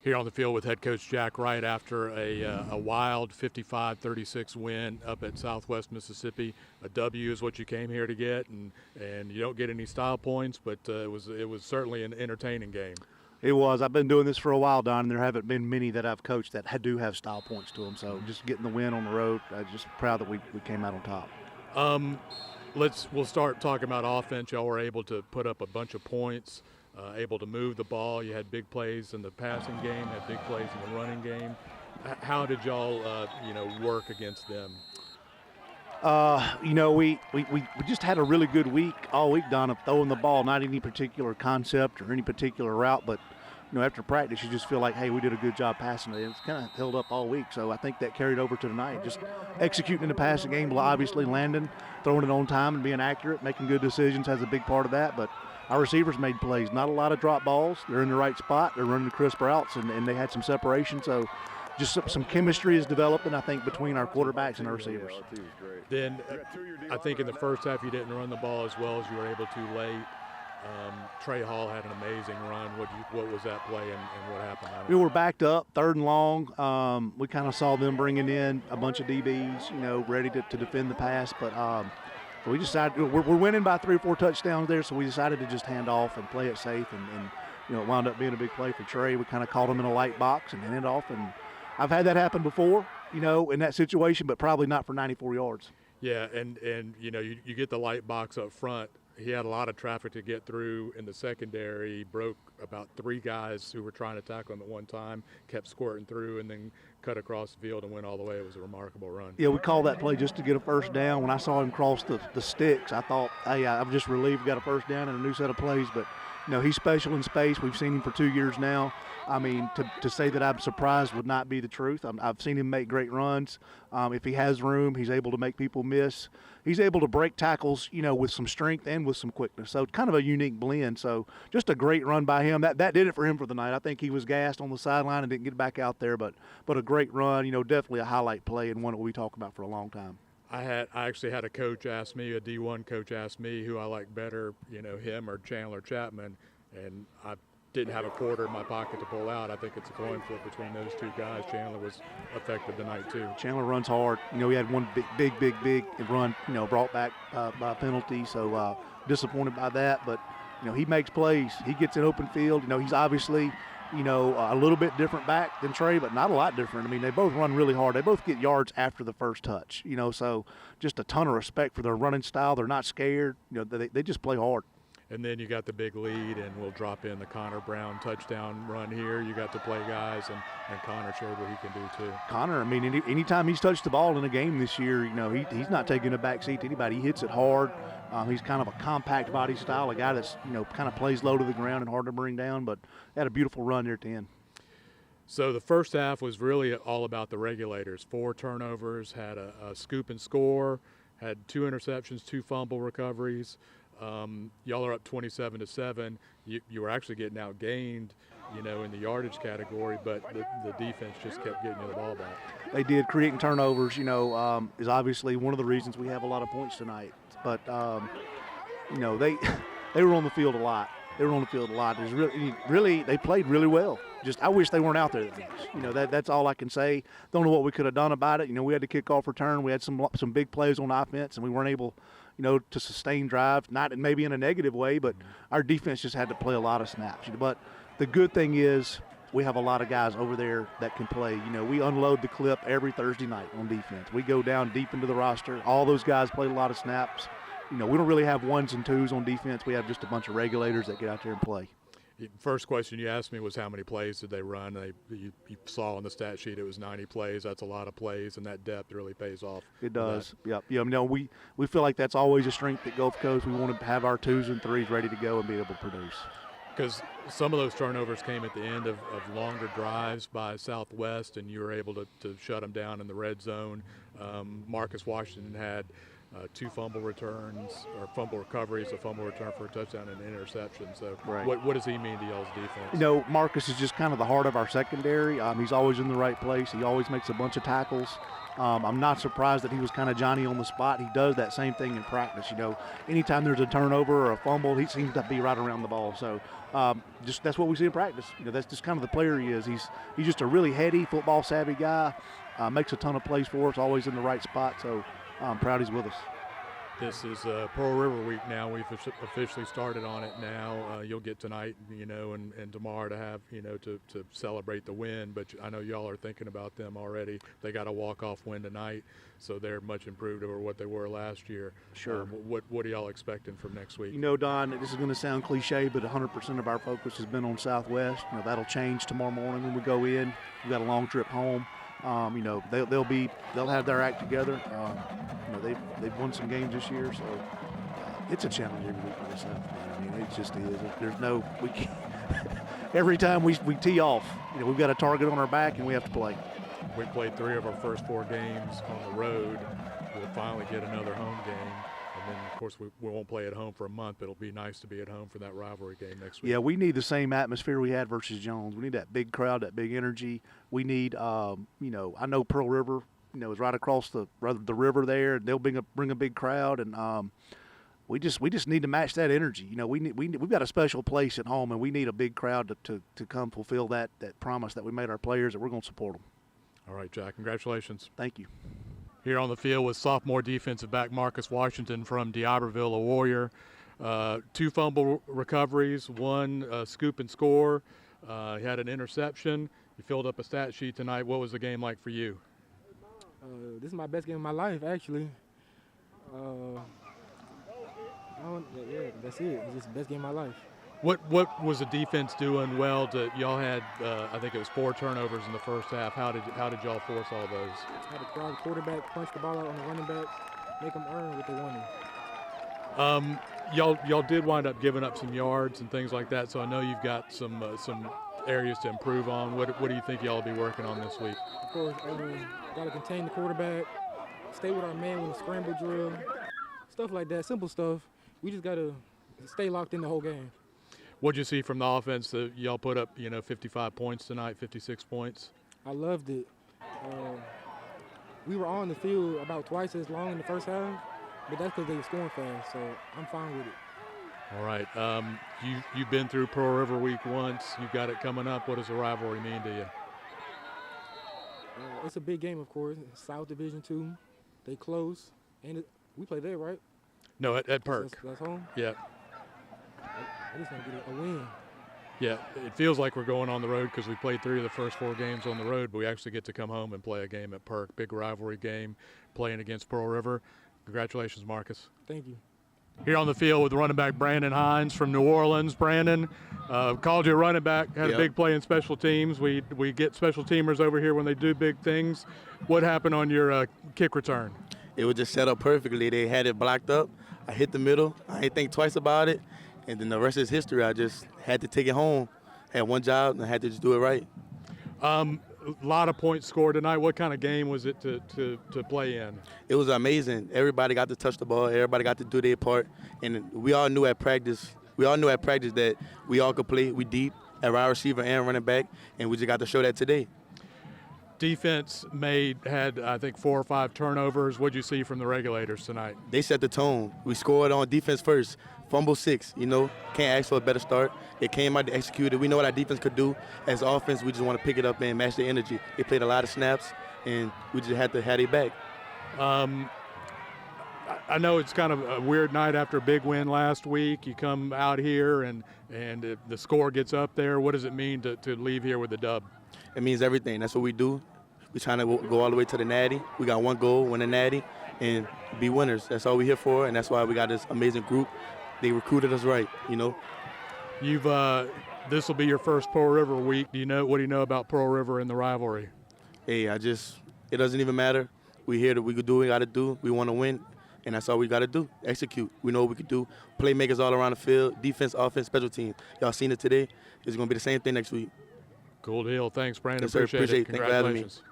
Here on the field with head coach Jack Wright after a wild 55-36 win up at Southwest Mississippi. A W is what you came here to get, and you don't get any style points, but it was certainly an entertaining game. It was. I've been doing this for a while, Don, and there haven't been many that I've coached that do have style points to them. So just getting the win on the road, I'm just proud that we came out on top. We'll start talking about offense. Y'all were able to put up a bunch of points. Able to move the ball. You had big plays in the passing game, had big plays in the running game. How did y'all, work against them? We just had a really good week all week, Don, of throwing the ball, not any particular concept or any particular route, but, after practice you just feel like, hey, we did a good job passing it. It's kind of held up all week, so I think that carried over to tonight. Just executing in the passing game, obviously landing, throwing it on time and being accurate, making good decisions has a big part of that, but our receivers made plays. Not a lot of drop balls. They're in the right spot. They're running the crisp routes, and they had some separation. So just some chemistry is developing, I think, between our quarterbacks and our receivers. Then I think in the first half you didn't run the ball as well as you were able to late. Trey Hall had an amazing run. What was that play and what happened? We were backed up, 3rd and long. We kind of saw them bringing in a bunch of DBs, ready to defend the pass, but we decided we're winning by 3 or 4 touchdowns there, so we decided to just hand off and play it safe, and it wound up being a big play for Trey. We kind of caught him in a light box and handed off, and I've had that happen before, in that situation, but probably not for 94 yards. Yeah, and you get the light box up front. He had a lot of traffic to get through in the secondary. He broke about 3 guys who were trying to tackle him at one time, kept squirting through, and then cut across the field and went all the way. It was a remarkable run. Yeah, we called that play just to get a first down. When I saw him cross the sticks, I thought, hey, I'm just relieved we got a first down and a new set of plays. But, he's special in space. We've seen him for 2 years now. I mean, to say that I'm surprised would not be the truth. I've seen him make great runs. If he has room, he's able to make people miss. He's able to break tackles, with some strength and with some quickness. So kind of a unique blend. So just a great run by him. That did it for him for the night. I think he was gassed on the sideline and didn't get back out there, but a great run. Definitely a highlight play and one that we talk about for a long time. I actually had a coach ask me, a D1 coach asked me who I like better, him or Chandler Chapman, and I didn't have a quarter in my pocket to pull out. I think it's a coin flip between those 2 guys. Chandler was effective tonight too. Chandler runs hard. He had one big run, brought back by penalty, so disappointed by that. But, he makes plays. He gets in open field. He's obviously, a little bit different back than Trey, but not a lot different. I mean, they both run really hard. They both get yards after the first touch, so just a ton of respect for their running style. They're not scared. They just play hard. And then you got the big lead, and we'll drop in the Connor Brown touchdown run here. You got to play guys, and Connor showed what he can do too. Connor, I mean, anytime he's touched the ball in a game this year, he's not taking a back seat to anybody. He hits it hard. He's kind of a compact body style, a guy that's, kind of plays low to the ground and hard to bring down, but had a beautiful run there at the end. So the first half was really all about the regulators. 4 turnovers, had a scoop and score, had 2 interceptions, 2 fumble recoveries. Y'all are up 27-7. You were actually getting outgained, in the yardage category, but the defense just kept getting you the ball back. They did. Creating turnovers, is obviously one of the reasons we have a lot of points tonight. But, they were on the field a lot. There's really, they played really well. Just, I wish they weren't out there that much. That's all I can say. Don't know what we could have done about it. We had the kickoff return. We had some big plays on offense, and we weren't able to sustain drives, not maybe in a negative way, but our defense just had to play a lot of snaps. But the good thing is we have a lot of guys over there that can play. We unload the clip every Thursday night on defense. We go down deep into the roster. All those guys play a lot of snaps. We don't really have 1s and 2s on defense. We have just a bunch of regulators that get out there and play. First question you asked me was how many plays did they run. You saw on the stat sheet it was 90 plays. That's a lot of plays, and that depth really pays off. It does. Yep. We feel like that's always a strength at Gulf Coast. We want to have our 2s and 3s ready to go and be able to produce. Because some of those turnovers came at the end of longer drives by Southwest, and you were able to shut them down in the red zone. Marcus Washington had 2 fumble returns or fumble recoveries, a fumble return for a touchdown and an interception. So Right. what does he mean to y'all's defense? You know, Marcus is just kind of the heart of our secondary. He's always in the right place. He always makes a bunch of tackles. I'm not surprised that he was kind of Johnny on the spot. He does that same thing in practice. You know, anytime there's a turnover or a fumble, he seems to be right around the ball. So just that's what we see in practice. You know, that's just kind of the player he is. He's just a really heady, football savvy guy. Makes a ton of plays for us, always in the right spot. So I'm proud he's with us. This is Pearl River Week now. We've officially started on it now. You'll get tonight, you know, and tomorrow to have, you know, to celebrate the win. But I know y'all are thinking about them already. They got a walk-off win tonight, so they're much improved over what they were last year. Sure. What are y'all expecting from next week? You know, Don, this is going to sound cliche, but 100% of our focus has been on Southwest. You know, that'll change tomorrow morning when we go in. We've got a long trip home. You know, they'll have their act together. You know, they've won some games this year, so it's a challenge every week for us. I mean, it just is. There's no we can't. Every time we tee off, you know, we've got a target on our back and we have to play. We played 3 of our first 4 games on the road. We'll finally get another home game. And then, of course, we won't play at home for a month, but it'll be nice to be at home for that rivalry game next week. Yeah, we need the same atmosphere we had versus Jones. We need that big crowd, that big energy. We need, you know, I know Pearl River, you know, is right across the river there. They'll bring a big crowd, and we just need to match that energy. You know, we've got a special place at home, and we need a big crowd to come fulfill that promise that we made our players that we're going to support them. All right, Jack, congratulations. Thank you. Here on the field with sophomore defensive back Marcus Washington from D'Iberville, a Warrior. 2 fumble recoveries, 1 scoop and score. He had an interception. You filled up a stat sheet tonight. What was the game like for you? This is my best game of my life, actually. Yeah, that's it. It's just the best game of my life. What was the defense doing well? Y'all had, I think it was 4 turnovers in the first half. How did y'all force all those? Had to crowd the quarterback, punch the ball out on the running back, make them earn what they wanted. Y'all did wind up giving up some yards and things like that. So I know you've got some areas to improve on. What do you think y'all will be working on this week? Of course, got to contain the quarterback, stay with our man with the scramble drill, stuff like that, simple stuff. We just got to stay locked in the whole game. What'd you see from the offense that y'all put up, you know, 55 points tonight, 56 points? I loved it. We were on the field about twice as long in the first half, but that's because they were scoring fast, so I'm fine with it. All right. You've been through Pearl River Week once. You've got it coming up. What does the rivalry mean to you? It's a big game, of course. South Division II. They close. And we play there, right? No, at Perk. That's home? Yeah. I just want to get a win. Yeah, it feels like we're going on the road because we played 3 of the first 4 games on the road, but we actually get to come home and play a game at Perk. Big rivalry game, playing against Pearl River. Congratulations, Marcus. Thank you. Here on the field with running back Brandon Hines from New Orleans. Brandon, called you a running back, had a big play in special teams. We get special teamers over here when they do big things. What happened on your kick return? It was just set up perfectly. They had it blocked up. I hit the middle. I didn't think twice about it. And then the rest is history. I just had to take it home. Had one job and I had to just do it right. A lot of points scored tonight. What kind of game was it to play in? It was amazing. Everybody got to touch the ball. Everybody got to do their part. And we all knew at practice that we all could play. We deep at wide receiver and running back, and we just got to show that today. Defense had I think 4 or 5 turnovers. What'd you see from the regulators tonight? They set the tone. We scored on defense first. Fumble 6, you know, can't ask for a better start. It came out to execute it. We know what our defense could do. As offense, we just want to pick it up and match the energy. They played a lot of snaps, and we just had to have it back. I know it's kind of a weird night after a big win last week. You come out here and the score gets up there. What does it mean to leave here with a dub? It means everything. That's what we do. We're trying to go all the way to the natty. We got one goal, win the natty, and be winners. That's all we're here for, and that's why we got this amazing group. They recruited us right, you know. This will be your first Pearl River week. What do you know about Pearl River and the rivalry? Hey, it doesn't even matter. We're here. We could do what we got to do. We want to win, and that's all we got to do. Execute. We know what we can do. Playmakers all around the field, defense, offense, special teams. Y'all seen it today. It's going to be the same thing next week. Cool deal. Thanks, Brandon. Yes, sir. Appreciate it. Thanks for having me. Congratulations.